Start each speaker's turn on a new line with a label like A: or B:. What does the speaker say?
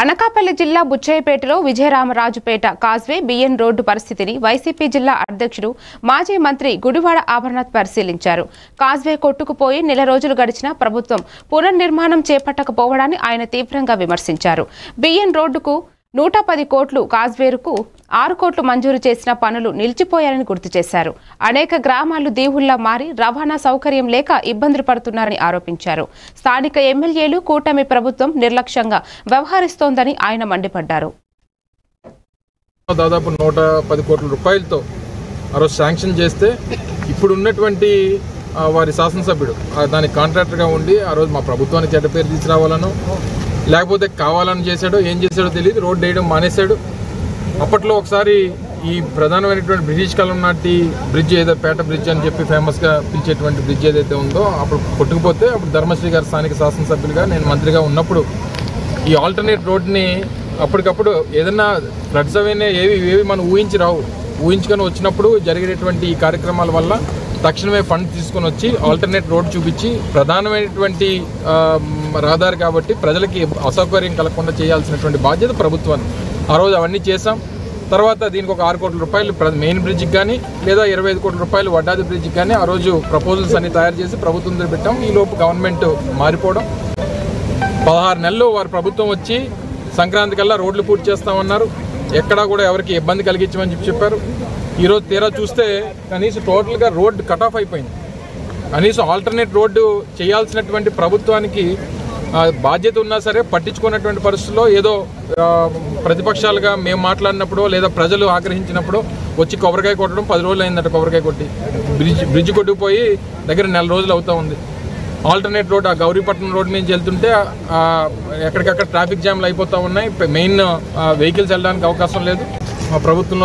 A: అనకాపల్లి జిల్లా బుచ్చయ్యపేటలో Vijayaramarajupeta causeway B N road పరిస్థితిని YCP జిల్లా అధ్యక్షుడు మాజీ మంత్రి గుడివాడ అమర్నాథ్ పరిశీలించారు. కాజ్వే కొట్టుకుపోయి నెల రోజులు గడిచినా ప్రభుత్వం పునర్నిర్మాణం చేపట్టకపోవడాన్ని ఆయన తీవ్రంగా విమర్శించారు. బిఎన్ రోడ్డుకు 110 కోట్లు, కాజ్వేరుకు 6 కోట్లు మంజూరు చేసిన పనులు నిలిచిపోయారని గుర్తు చేశారు. అనేక గ్రామాలు దీవుల్లా మారి రవాణా సౌకర్యం లేక ఇబ్బందులు పడుతున్నారని ఆరోపించారు. స్థానిక ఎమ్మెల్యేలు, కూటమి ప్రభుత్వం నిర్లక్ష్యంగా వ్యవహరిస్తోందని ఆయన మండిపడ్డారు.
B: దాదాపు 110 కోట్ల రూపాయలతో ఆ రోజు శాంక్షన్ చేస్తే ఇప్పుడు ఉన్నటువంటి వారి శాసనసభ్యుడు దానికి కాంట్రాక్టర్గా ఉండి ఆ రోజు మా ప్రభుత్వానికి చెడ్డ పేరు తీసుకురావాలను లేకపోతే కావాలని చేశాడో ఏం చేశాడో తెలియదు, రోడ్డు వేయడం మానేశాడు. అప్పట్లో ఒకసారి ఈ ప్రధానమైనటువంటి బ్రిటిష్ కాలం నాటి బ్రిడ్జ్ ఏదో పేట బ్రిడ్జ్ అని చెప్పి ఫేమస్గా పిలిచేటువంటి బ్రిడ్జ్ ఏదైతే ఉందో అప్పుడు కొట్టుకుపోతే అప్పుడు ధర్మశ్రీ గారు స్థానిక శాసనసభ్యులుగా నేను మంత్రిగా ఉన్నప్పుడు ఈ ఆల్టర్నేట్ రోడ్ని అప్పటికప్పుడు ఏదన్నా ఫ్లడ్స్ అవన్నీ ఏవి మనం ఊహించుకొని వచ్చినప్పుడు జరిగేటువంటి ఈ కార్యక్రమాల వల్ల తక్షణమే ఫండ్ తీసుకొని వచ్చి ఆల్టర్నేట్ రోడ్ చూపించి ప్రధానమైనటువంటి రహదారి కాబట్టి ప్రజలకి అసౌకర్యం కలగకుండా చేయాల్సినటువంటి బాధ్యత ప్రభుత్వాన్ని. ఆ రోజు అవన్నీ చేసాం. తర్వాత దీనికి ఒక 6 కోట్ల రూపాయలు మెయిన్ బ్రిడ్జ్కి కానీ లేదా 25 కోట్ల రూపాయలు వడ్డాది బ్రిడ్జ్కి కానీ ఆ రోజు ప్రపోజల్స్ అన్ని తయారు చేసి ప్రభుత్వం దగ్గర పెట్టాం. ఈలోపు గవర్నమెంట్ మారిపోవడం 16 నెలలు వారి ప్రభుత్వం వచ్చి సంక్రాంతి కల్లా రోడ్లు పూర్తి చేస్తామన్నారు. ఎక్కడా కూడా ఎవరికి ఇబ్బంది కలిగించమని చెప్పారు. ఈరోజు తీరా చూస్తే కనీసం టోటల్గా రోడ్డు కట్ ఆఫ్ అయిపోయింది. కనీసం ఆల్టర్నేట్ రోడ్డు చేయాల్సినటువంటి ప్రభుత్వానికి బాధ్యత ఉన్నా సరే పట్టించుకున్నటువంటి పరిస్థితుల్లో ఏదో ప్రతిపక్షాలుగా మేము మాట్లాడినప్పుడు లేదా ప్రజలు ఆగ్రహించినప్పుడు వచ్చి కొబ్బరికాయ కొట్టడం 10 రోజులు అయిందట. కొబ్బరికాయ కొట్టి బ్రిడ్జ్ కొట్టుకుపోయి దగ్గర నెల రోజులు అవుతూ ఉంది. ఆల్టర్నేట్ రోడ్ ఆ గౌరీపట్నం రోడ్ నుంచి వెళ్తుంటే ఎక్కడికక్కడ ట్రాఫిక్ జామ్లు అయిపోతూ ఉన్నాయి. మెయిన్ వెహికల్స్ వెళ్ళడానికి అవకాశం లేదు. మా ప్రభుత్వంలో